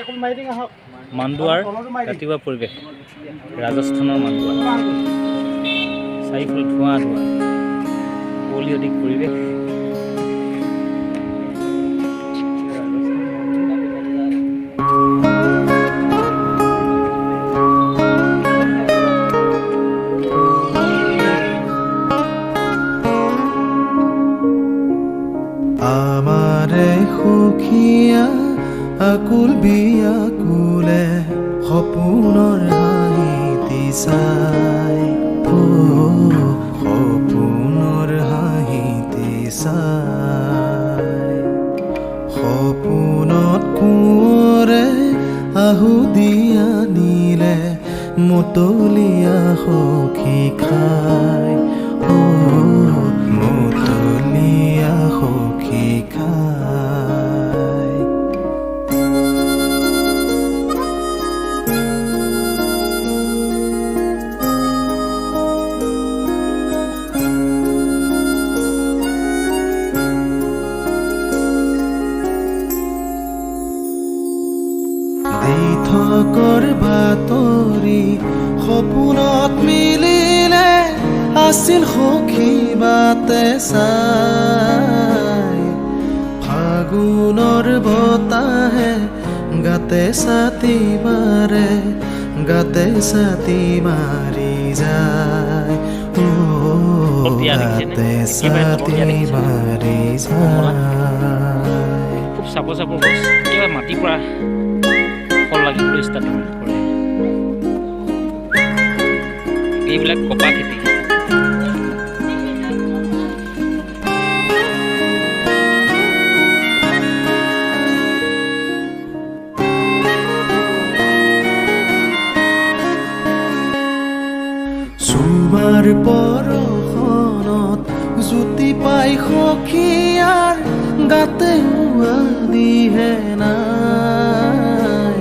মাণ্ডুৱাৰ ৰাতিপুৱা পৰিৱেশ ৰাজস্থানৰ মাণ্ডুৱাৰ চাৰিফালে ধোঁৱা কুঁৱলী অধিক পৰিৱেশ আমাৰে সুখীয়া আকুল বিয়াকুলে সপোনৰ হাঁহিতি চাই সপোনৰ হাঁহিতি চাই সপোনত কোঁৱৰে আহুদি আনিলে মতলীয়া সখী খাই মতলীয়া সখী খাই দি থকৰ বাতৰি সপোনত মিলিলে আছিল সখী বাতে চাই ফাগুনৰ বতাহে গাতে ছাতি মাৰি যায় গাতে ছাতি মাৰি যায় খুব চাপৰ গছ কিবা মাটিৰ পৰা ফল লাগিবলৈ ষ্টাৰ্ট কৰে এইবিলাক কপা খেতি চুমাৰ পৰখনত জ্যোতি পাই সখীয়াৰ গাতে দিহে নাই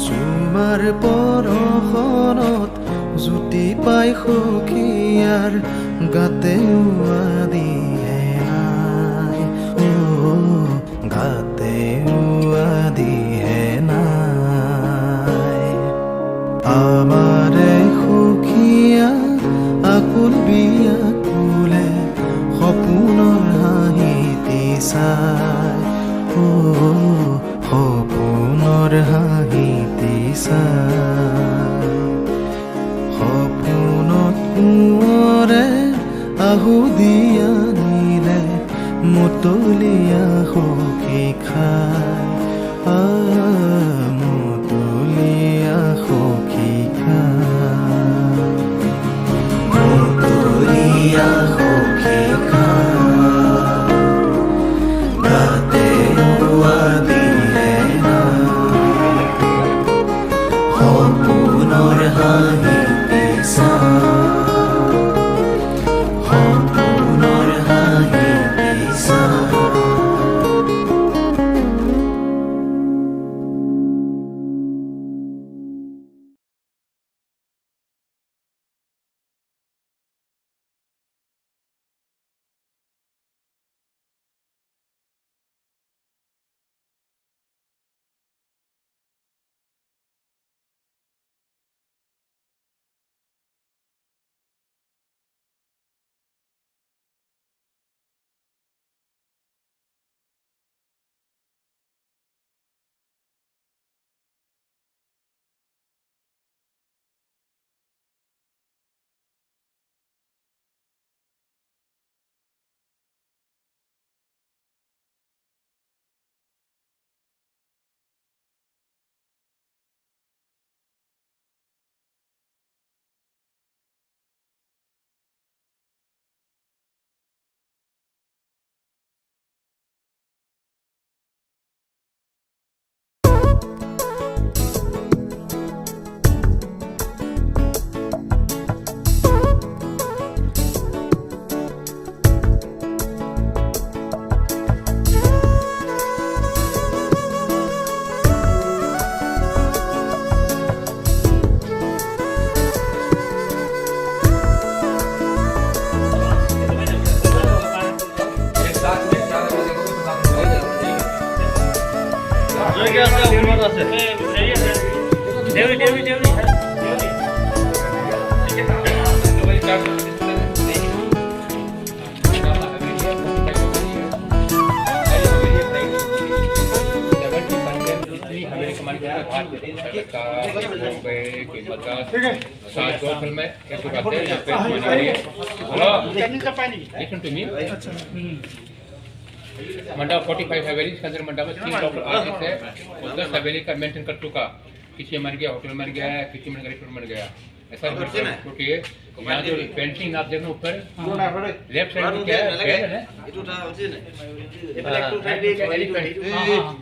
চুমাৰ পৰখনত জ্যোতি পাই সখীয়াৰ গাতে দিহে নাই গাতে দিহে নাই আমাৰে সুখীয়া আকুল বিয়াকুলে সপোনৰ হাঁহিতি চাই সপোনৰ হাঁহিতি চাই সপোনত কোঁৱৰে আহুদি আনি Listen to me. मंडा 45 हवेली, इसके अंदर मंडा में 3 डॉक्टर आर्टिस्ट है और 10 हवेली का मेंटेन कर चुका। किसी मर गया, होटल मर गया है, किसी में रेस्टोरेंट मर गया, ऐसा छोटी है। यहाँ जो पेंटिंग आप देखो ऊपर लेफ्ट साइड में क्या है, बैल है,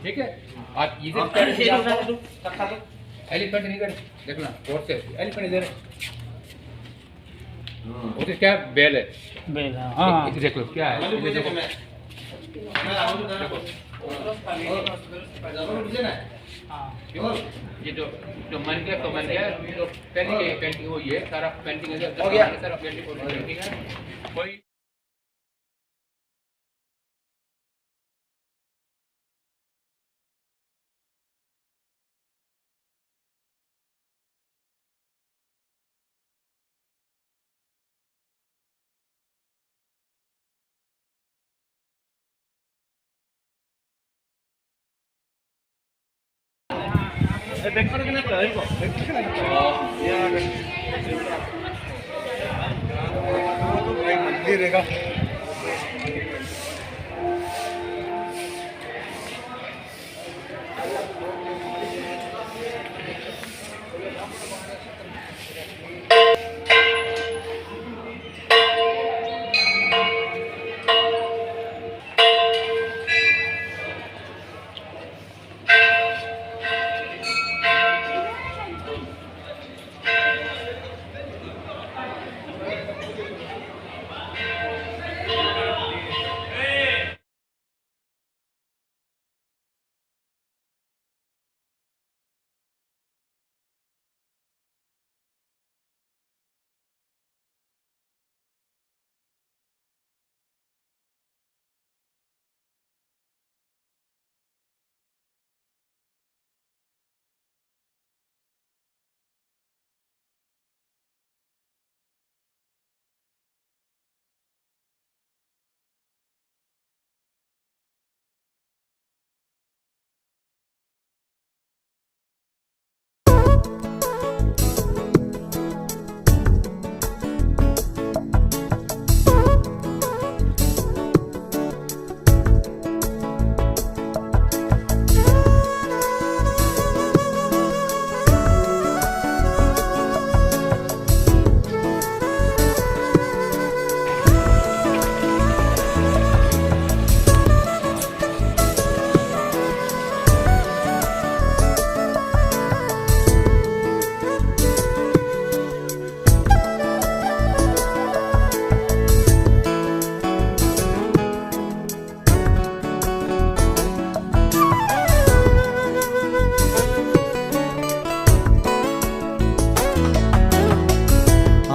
ठीक है। आप इधर एलिफेंट इधर देखना और से एलिफेंट इधर उधर क्या बैल है, बेल हाँ इधर देखो क्या है, इधर देखो ये जो मर गया तो मर गया, जो पहले ये पेंटिंग वो ये सारा पेंटिंग है, सारा पेंटिंग है कोई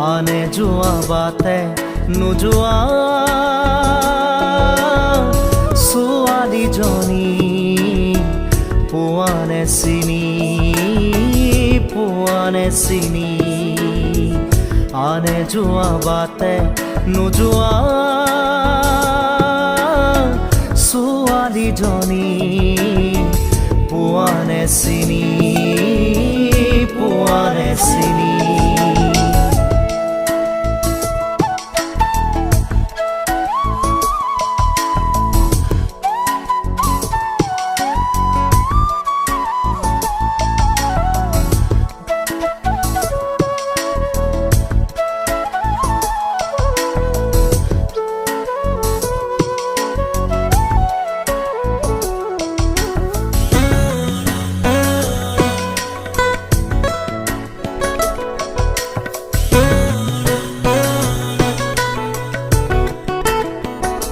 आने जुआ बातें नुजुआ सुआली जोनी पुआने सिनी आने जुआ बातें नुजुआ सुआली जोनी पुआने सिनी